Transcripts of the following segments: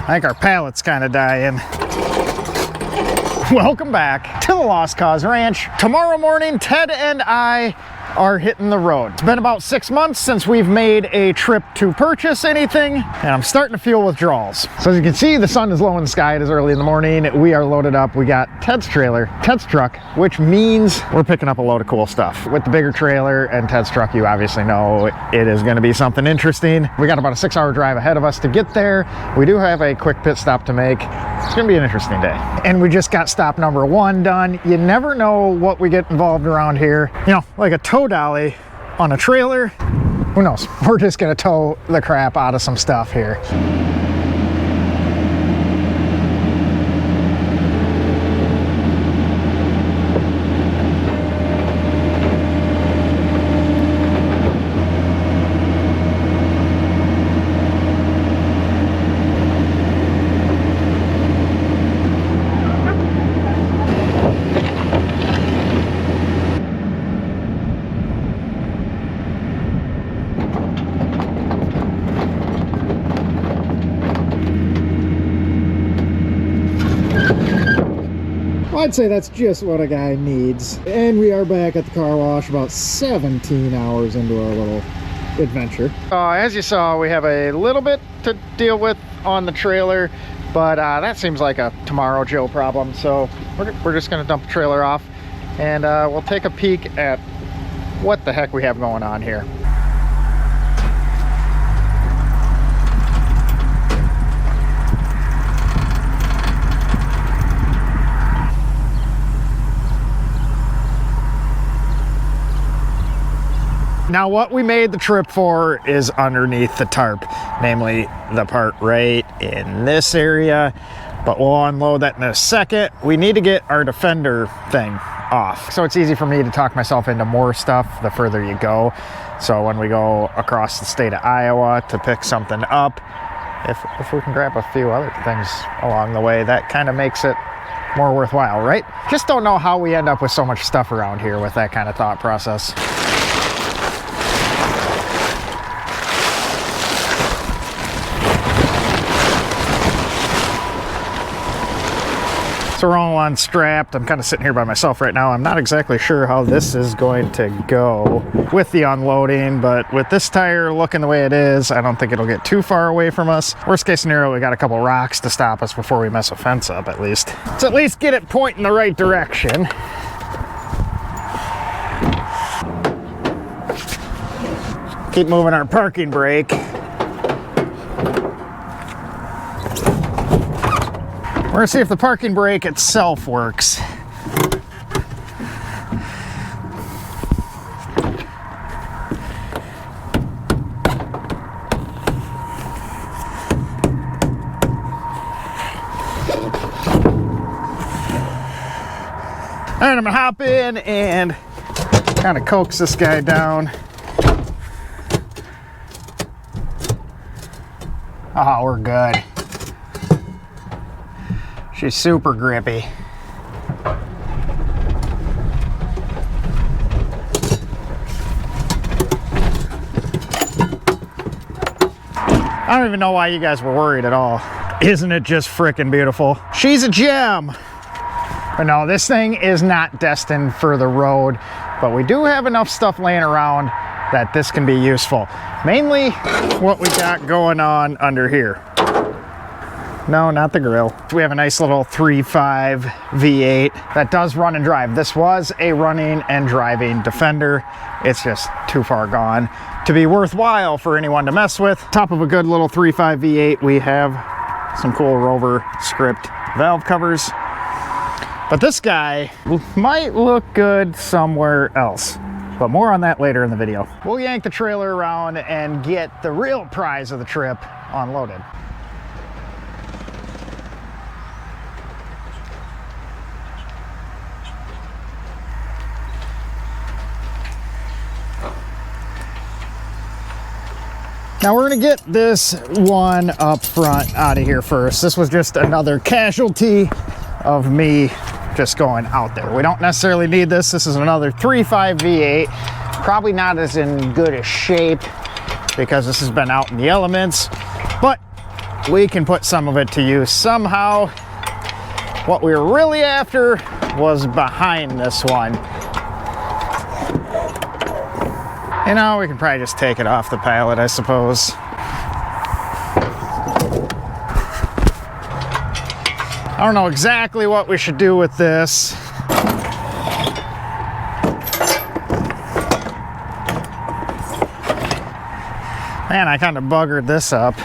I think our pallet's kind of dying. Welcome back to the Lost Cause Ranch. Tomorrow morning, Ted and I are hitting the road. It's been about 6 months since we've made a trip to purchase anything, and I'm starting to feel withdrawals. So as you can see, the sun is low in the sky. It is early in the morning. We are loaded up. We got Ted's trailer, Ted's truck, which means we're picking up a load of cool stuff. With the bigger trailer and Ted's truck, you obviously know it is going to be something interesting. We got about a 6-hour drive ahead of us to get there. We do have a quick pit stop to make. It's gonna be an interesting day. And we just got stop number 1 done. You never know what we get involved around here. You know, like a tow dolly on a trailer. Who knows? We're just gonna tow the crap out of some stuff here. I'd say that's just what a guy needs. And we are back at the car wash about 17 hours into our little adventure. As you saw, we have a little bit to deal with on the trailer, but that seems like a tomorrow Joe problem. So we're just gonna dump the trailer off and we'll take a peek at what the heck we have going on here. Now what we made the trip for is underneath the tarp, namely the part right in this area, but we'll unload that in a second. We need to get our Defender thing off. So it's easy for me to talk myself into more stuff the further you go. So when we go across the state of Iowa to pick something up, if we can grab a few other things along the way, that kind of makes it more worthwhile, right? Just don't know how we end up with so much stuff around here with that kind of thought process. So we're all unstrapped. I'm kind of sitting here by myself right now. I'm not exactly sure how this is going to go with the unloading, but with this tire looking the way it is, I don't think it'll get too far away from us. Worst case scenario, we got a couple rocks to stop us before we mess a fence up at least. Let's at least get it pointing the right direction. Keep moving our parking brake. We're gonna see if the parking brake itself works. All right, I'm gonna hop in and kind of coax this guy down. Oh, we're good. She's super grippy. I don't even know why you guys were worried at all. Isn't it just freaking beautiful? She's a gem. But no, this thing is not destined for the road, but we do have enough stuff laying around that this can be useful. Mainly what we got going on under here. No, not the grill. We have a nice little 3.5 V8 that does run and drive. This was a running and driving Defender. It's just too far gone to be worthwhile for anyone to mess with. Top of a good little 3.5 V8, we have some cool Rover script valve covers. But this guy might look good somewhere else. But more on that later in the video. We'll yank the trailer around and get the real prize of the trip unloaded. Now we're gonna get this one up front out of here first. This was just another casualty of me just going out there. We don't necessarily need this. This is another 3.5 V8. Probably not as in good a shape because this has been out in the elements, but we can put some of it to use somehow. What we were really after was behind this one. You know, we can probably just take it off the pallet, I suppose. I don't know exactly what we should do with this. Man, I kind of buggered this up.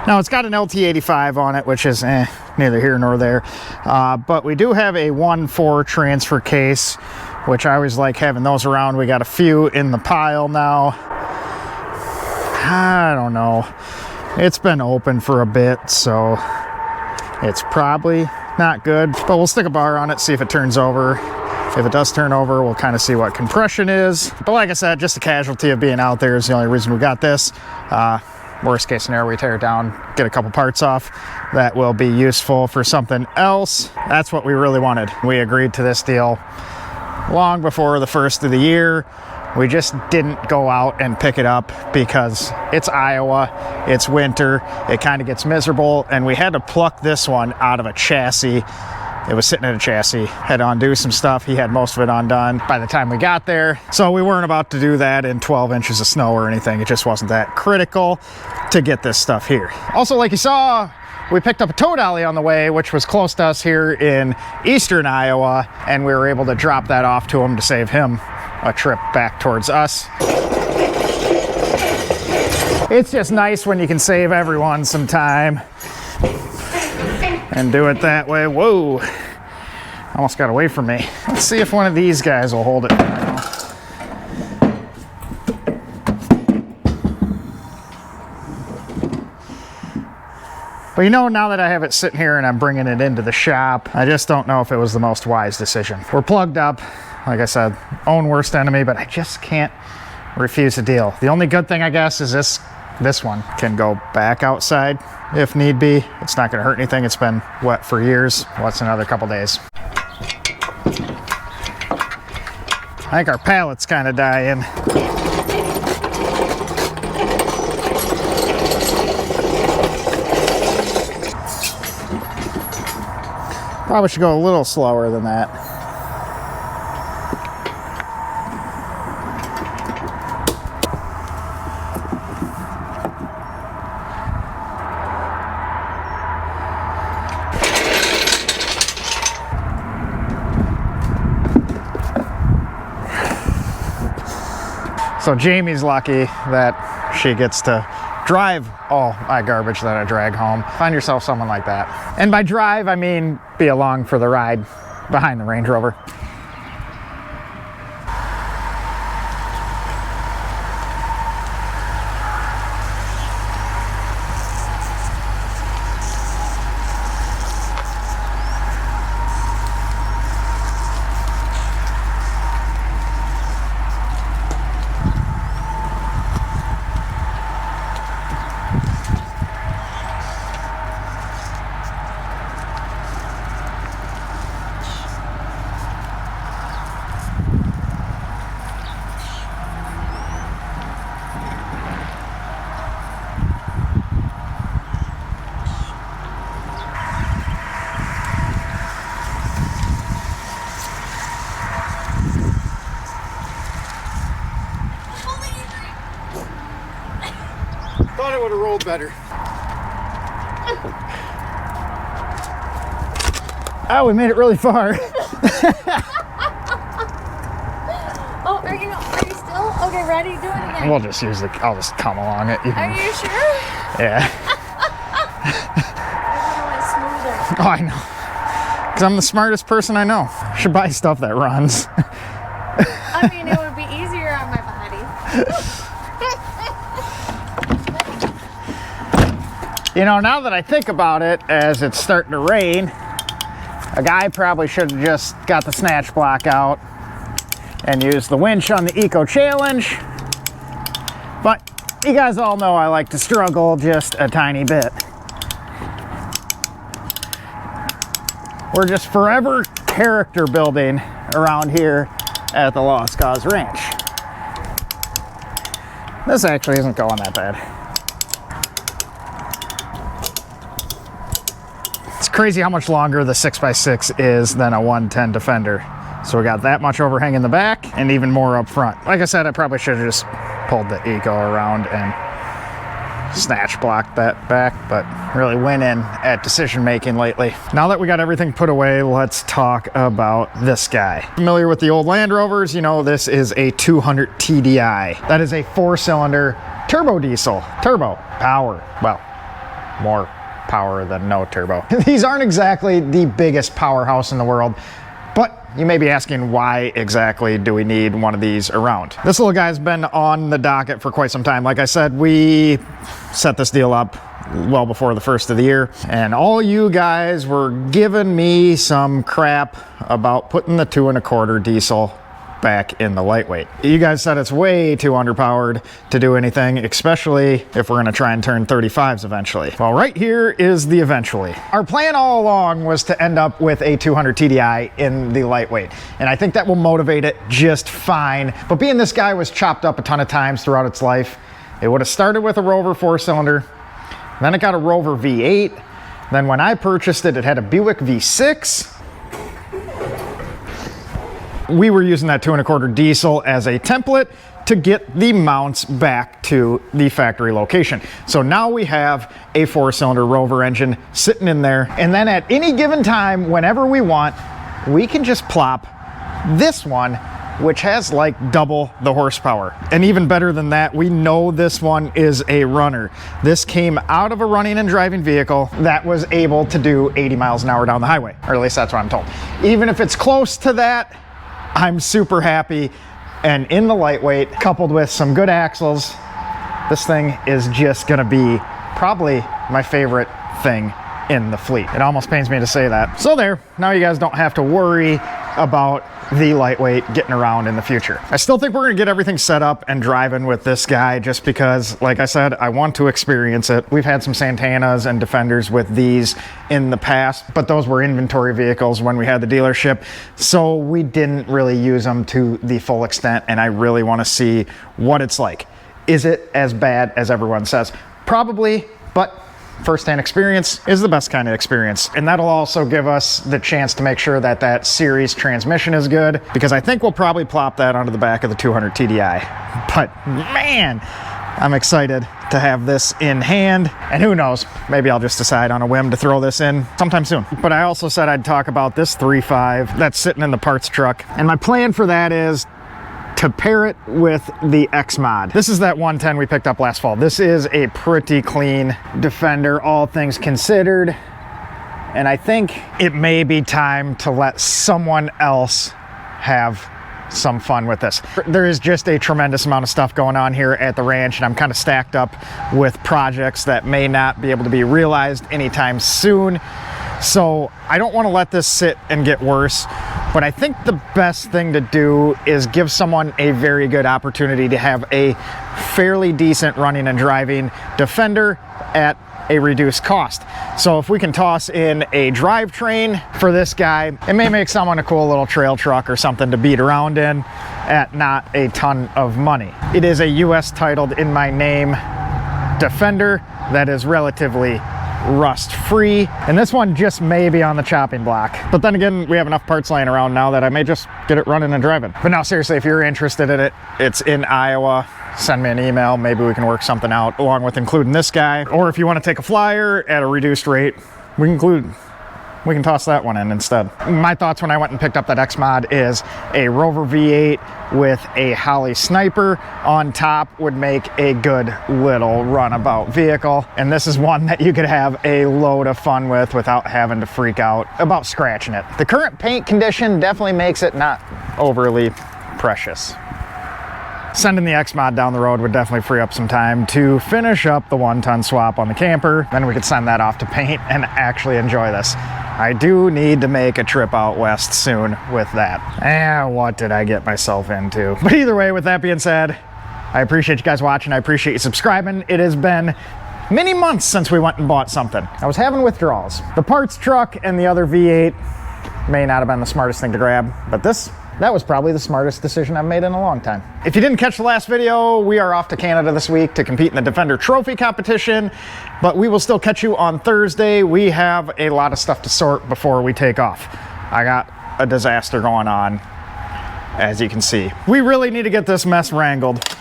Now it's got an LT85 on it, which is neither here nor there. But we do have a 1.4 transfer case, which I always like having those around. We got a few in the pile now. I don't know. It's been open for a bit, so it's probably not good. But we'll stick a bar on it, see if it turns over. If it does turn over, we'll kind of see what compression is. But like I said, just a casualty of being out there is the only reason we got this. Worst case scenario, we tear it down, get a couple parts off. That will be useful for something else. That's what we really wanted. We agreed to this deal long before the first of the year. We just didn't go out and pick it up because it's Iowa, it's winter, it kind of gets miserable, and we had to pluck this one out of a chassis. It was sitting in a chassis, had to undo some stuff. He had most of it undone by the time we got there. So we weren't about to do that in 12 inches of snow or anything. It just wasn't that critical to get this stuff here. Also, like you saw, we picked up a tow dolly on the way, which was close to us here in eastern Iowa, and we were able to drop that off to him to save him a trip back towards us. It's just nice when you can save everyone some time and do it that way. Whoa, almost got away from me. Let's see if one of these guys will hold it now. But you know, now that I have it sitting here and I'm bringing it into the shop, I just don't know if it was the most wise decision. We're plugged up, like I said, own worst enemy, but I just can't refuse a deal. The only good thing, I guess, is this one can go back outside if need be. It's not gonna hurt anything. It's been wet for years. What's another couple days? I think our pallet's kind of dying. Probably should go a little slower than that. So Jamie's lucky that she gets to drive all my garbage that I drag home. Find yourself someone like that. And by drive, I mean be along for the ride behind the Range Rover. Thought it would have rolled better. Oh, we made it really far. Oh, are you still? Okay, ready? Do it again. We'll just use I'll just come along it. Are you sure? Yeah. Oh, I know. Because I'm the smartest person I know. Should buy stuff that runs. I mean, it would be easier on my body. You know, now that I think about it, as it's starting to rain, a guy probably should have just got the snatch block out and used the winch on the Eco Challenge. But You guys all know I like to struggle just a tiny bit. We're just forever character building around here at the Lost Cause Ranch. This actually isn't going that bad. It's crazy how much longer the 6x6 is than a 110 Defender. So we got that much overhang in the back and even more up front. Like I said, I probably should have just pulled the Eco around and snatch blocked that back, but really winning at decision making lately. Now that we got everything put away, let's talk about this guy. Familiar with the old Land Rovers? You know, this is a 200 TDI. That is a 4-cylinder turbo diesel. Turbo power. Well, more power than no turbo. These aren't exactly the biggest powerhouse in the world, but you may be asking, why exactly do we need one of these around? This little guy's been on the docket for quite some time. Like I said, we set this deal up well before the first of the year, and all you guys were giving me some crap about putting the 2 1/4 diesel back in the lightweight. You guys said it's way too underpowered to do anything, especially if we're gonna try and turn 35s eventually. Well, right here is the eventually. Our plan all along was to end up with a 200 TDI in the lightweight, and I think that will motivate it just fine. But being this guy was chopped up a ton of times throughout its life, it would have started with a Rover 4-cylinder, then it got a Rover V8, then when I purchased it, it had a Buick V6. We were using that 2 1/4 diesel as a template to get the mounts back to the factory location. So now we have a 4-cylinder Rover engine sitting in there, and then at any given time, whenever we want, we can just plop this one, which has like double the horsepower. And even better than that, we know this one is a runner. This came out of a running and driving vehicle that was able to do 80 miles an hour down the highway, or at least that's what I'm told. Even if it's close to that, I'm super happy. And in the lightweight, coupled with some good axles, this thing is just gonna be probably my favorite thing in the fleet. It almost pains me to say that. So there, now you guys don't have to worry about the lightweight getting around in the future. I still think we're gonna get everything set up and driving with this guy just because, like I said, I want to experience it. We've had some Santanas and Defenders with these in the past, but those were inventory vehicles when we had the dealership, so we didn't really use them to the full extent, and I really wanna see what it's like. Is it as bad as everyone says? Probably, but first-hand experience is the best kind of experience. And that'll also give us the chance to make sure that that series transmission is good, because I think we'll probably plop that onto the back of the 200 TDI. But man, I'm excited to have this in hand. And who knows, maybe I'll just decide on a whim to throw this in sometime soon. But I also said I'd talk about this 3.5 that's sitting in the parts truck. And my plan for that is to pair it with the X Mod. This is that 110 we picked up last fall. This is a pretty clean Defender, all things considered. And I think it may be time to let someone else have some fun with this. There is just a tremendous amount of stuff going on here at the ranch, and I'm kind of stacked up with projects that may not be able to be realized anytime soon. So I don't want to let this sit and get worse, but I think the best thing to do is give someone a very good opportunity to have a fairly decent running and driving Defender at a reduced cost. So if we can toss in a drivetrain for this guy, it may make someone a cool little trail truck or something to beat around in at not a ton of money. It is a US titled in my name Defender that is relatively rust free, and this one just may be on the chopping block. But then again, we have enough parts laying around now that I may just get it running and driving. But now seriously, if you're interested in it, it's in Iowa. Send me an email, maybe we can work something out along with including this guy. Or if you want to take a flyer at a reduced rate, we can toss that one in instead. My thoughts when I went and picked up that X Mod is a Rover V8 with a Holly Sniper on top would make a good little runabout vehicle. And this is one that you could have a load of fun with without having to freak out about scratching it. The current paint condition definitely makes it not overly precious. Sending the X Mod down the road would definitely free up some time to finish up the 1-ton swap on the camper. Then we could send that off to paint and actually enjoy this. I do need to make a trip out west soon with that. What did I get myself into? But either way, with that being said, I appreciate you guys watching. I appreciate you subscribing. It has been many months since we went and bought something. I was having withdrawals. The parts truck and the other V8 may not have been the smartest thing to grab, but that was probably the smartest decision I've made in a long time. If you didn't catch the last video, we are off to Canada this week to compete in the Defender Trophy competition, but we will still catch you on Thursday. We have a lot of stuff to sort before we take off. I got a disaster going on, as you can see. We really need to get this mess wrangled.